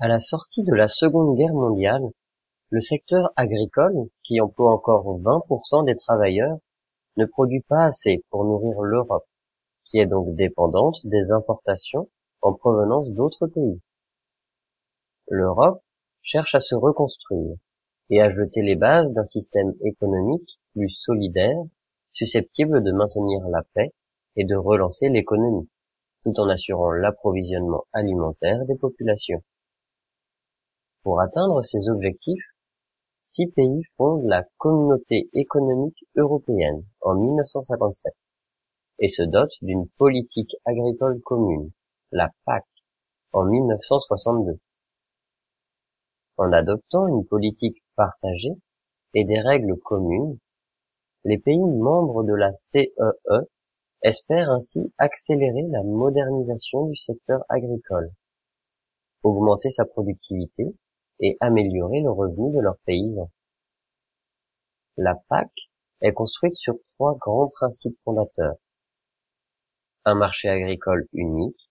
À la sortie de la Seconde Guerre mondiale, le secteur agricole, qui emploie encore 20% des travailleurs, ne produit pas assez pour nourrir l'Europe, qui est donc dépendante des importations en provenance d'autres pays. L'Europe cherche à se reconstruire et à jeter les bases d'un système économique plus solidaire, susceptible de maintenir la paix et de relancer l'économie, tout en assurant l'approvisionnement alimentaire des populations. Pour atteindre ces objectifs, 6 pays fondent la Communauté économique européenne en 1957 et se dotent d'une politique agricole commune, la PAC, en 1962. En adoptant une politique partagée et des règles communes, les pays membres de la CEE espèrent ainsi accélérer la modernisation du secteur agricole, augmenter sa productivité et améliorer le revenu de leurs paysans. La PAC est construite sur 3 grands principes fondateurs. Un marché agricole unique.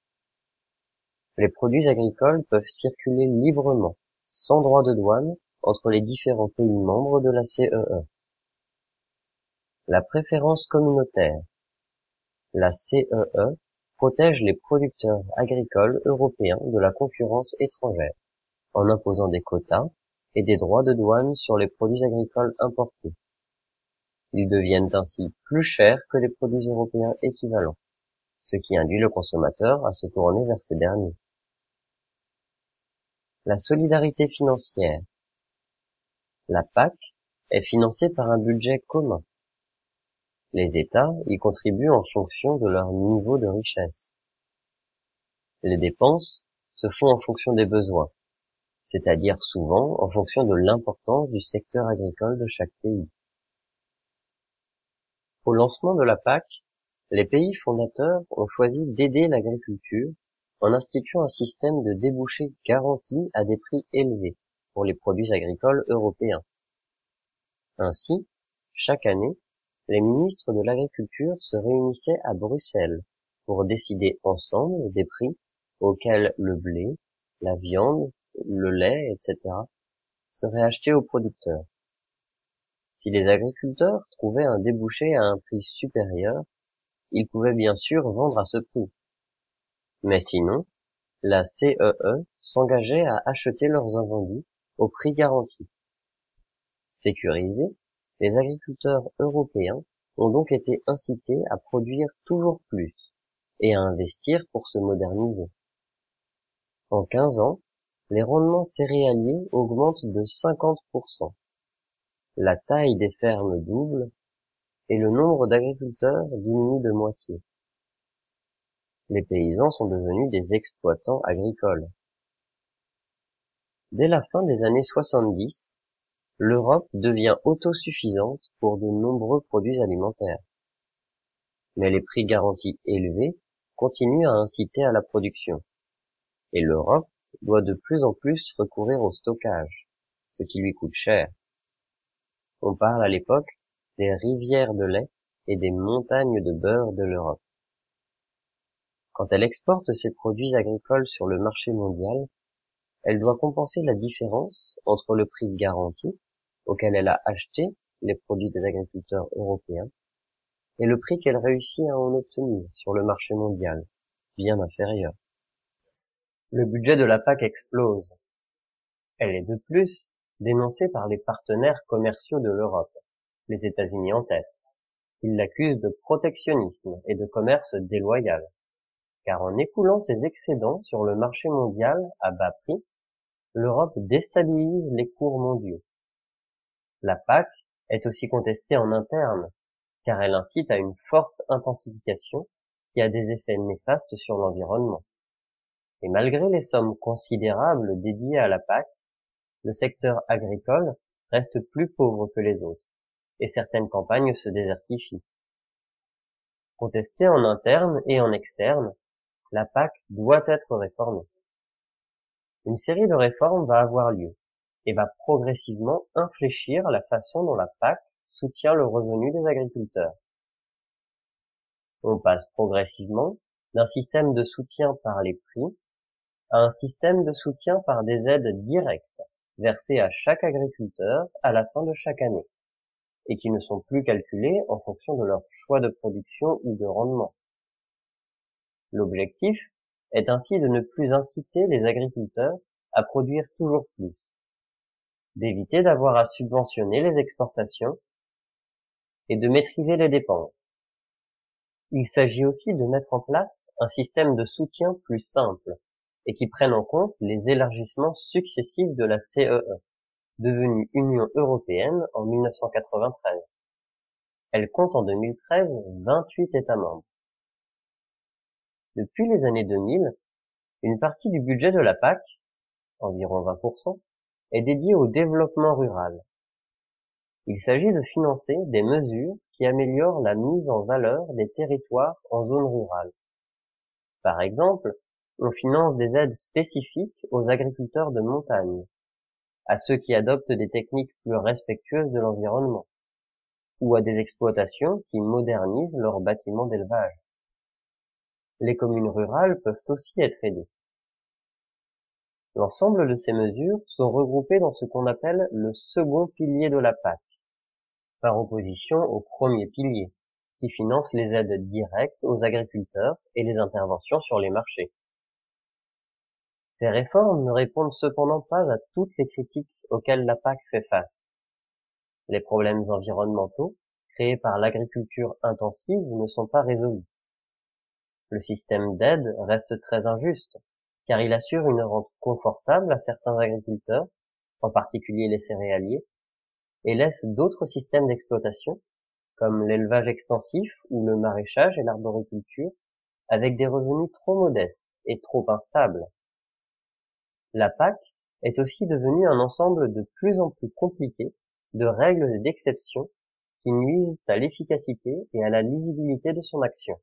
Les produits agricoles peuvent circuler librement, sans droit de douane, entre les différents pays membres de la CEE. La préférence communautaire. La CEE protège les producteurs agricoles européens de la concurrence étrangère, en imposant des quotas et des droits de douane sur les produits agricoles importés. Ils deviennent ainsi plus chers que les produits européens équivalents, ce qui induit le consommateur à se tourner vers ces derniers. La solidarité financière. La PAC est financée par un budget commun. Les États y contribuent en fonction de leur niveau de richesse. Les dépenses se font en fonction des besoins, c'est-à-dire souvent en fonction de l'importance du secteur agricole de chaque pays. Au lancement de la PAC, les pays fondateurs ont choisi d'aider l'agriculture en instituant un système de débouchés garantis à des prix élevés pour les produits agricoles européens. Ainsi, chaque année, les ministres de l'agriculture se réunissaient à Bruxelles pour décider ensemble des prix auxquels le blé, la viande, le lait, etc. seraient achetés aux producteurs. Si les agriculteurs trouvaient un débouché à un prix supérieur, ils pouvaient bien sûr vendre à ce prix. Mais sinon, la CEE s'engageait à acheter leurs invendus au prix garanti. Sécurisés, les agriculteurs européens ont donc été incités à produire toujours plus et à investir pour se moderniser. En 15 ans, les rendements céréaliers augmentent de 50%. La taille des fermes double et le nombre d'agriculteurs diminue de moitié. Les paysans sont devenus des exploitants agricoles. Dès la fin des années 70, l'Europe devient autosuffisante pour de nombreux produits alimentaires. Mais les prix garantis élevés continuent à inciter à la production. Et l'Europe doit de plus en plus recourir au stockage, ce qui lui coûte cher. On parle à l'époque des rivières de lait et des montagnes de beurre de l'Europe. Quand elle exporte ses produits agricoles sur le marché mondial, elle doit compenser la différence entre le prix garanti, auquel elle a acheté les produits des agriculteurs européens, et le prix qu'elle réussit à en obtenir sur le marché mondial, bien inférieur. Le budget de la PAC explose. Elle est de plus dénoncée par les partenaires commerciaux de l'Europe, les États-Unis en tête. Ils l'accusent de protectionnisme et de commerce déloyal, car en écoulant ses excédents sur le marché mondial à bas prix, l'Europe déstabilise les cours mondiaux. La PAC est aussi contestée en interne, car elle incite à une forte intensification qui a des effets néfastes sur l'environnement. Et malgré les sommes considérables dédiées à la PAC, le secteur agricole reste plus pauvre que les autres, et certaines campagnes se désertifient. Contestée en interne et en externe, la PAC doit être réformée. Une série de réformes va avoir lieu et va progressivement infléchir la façon dont la PAC soutient le revenu des agriculteurs. On passe progressivement d'un système de soutien par les prix à un système de soutien par des aides directes versées à chaque agriculteur à la fin de chaque année, et qui ne sont plus calculées en fonction de leur choix de production ou de rendement. L'objectif est ainsi de ne plus inciter les agriculteurs à produire toujours plus, d'éviter d'avoir à subventionner les exportations et de maîtriser les dépenses. Il s'agit aussi de mettre en place un système de soutien plus simple et qui prenne en compte les élargissements successifs de la CEE, devenue Union européenne en 1993. Elle compte en 2013 28 États membres. Depuis les années 2000, une partie du budget de la PAC, environ 20%, est dédiée au développement rural. Il s'agit de financer des mesures qui améliorent la mise en valeur des territoires en zone rurale. Par exemple, on finance des aides spécifiques aux agriculteurs de montagne, à ceux qui adoptent des techniques plus respectueuses de l'environnement, ou à des exploitations qui modernisent leurs bâtiments d'élevage. Les communes rurales peuvent aussi être aidées. L'ensemble de ces mesures sont regroupées dans ce qu'on appelle le second pilier de la PAC, par opposition au premier pilier, qui finance les aides directes aux agriculteurs et les interventions sur les marchés. Ces réformes ne répondent cependant pas à toutes les critiques auxquelles la PAC fait face. Les problèmes environnementaux créés par l'agriculture intensive ne sont pas résolus. Le système d'aide reste très injuste, car il assure une rente confortable à certains agriculteurs, en particulier les céréaliers, et laisse d'autres systèmes d'exploitation, comme l'élevage extensif ou le maraîchage et l'arboriculture, avec des revenus trop modestes et trop instables. La PAC est aussi devenue un ensemble de plus en plus compliqué de règles et d'exceptions qui nuisent à l'efficacité et à la lisibilité de son action.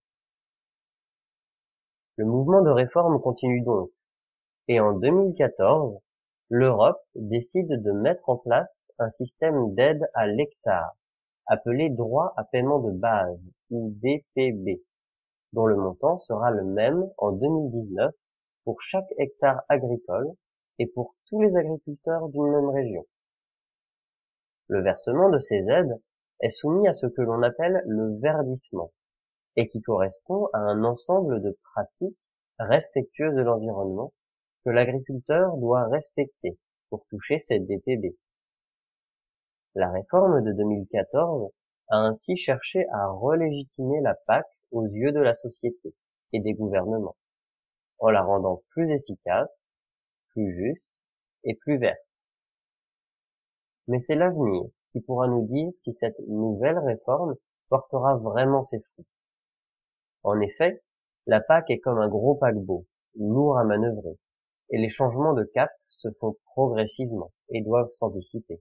Le mouvement de réforme continue donc, et en 2014, l'Europe décide de mettre en place un système d'aide à l'hectare, appelé droit à paiement de base, ou DPB, dont le montant sera le même en 2019 pour chaque hectare agricole et pour tous les agriculteurs d'une même région. Le versement de ces aides est soumis à ce que l'on appelle le verdissement, et qui correspond à un ensemble de pratiques respectueuses de l'environnement que l'agriculteur doit respecter pour toucher cette DPB. La réforme de 2014 a ainsi cherché à relégitimer la PAC aux yeux de la société et des gouvernements, en la rendant plus efficace, plus juste et plus verte. Mais c'est l'avenir qui pourra nous dire si cette nouvelle réforme portera vraiment ses fruits. En effet, la PAC est comme un gros paquebot, lourd à manœuvrer, et les changements de cap se font progressivement et doivent s'anticiper.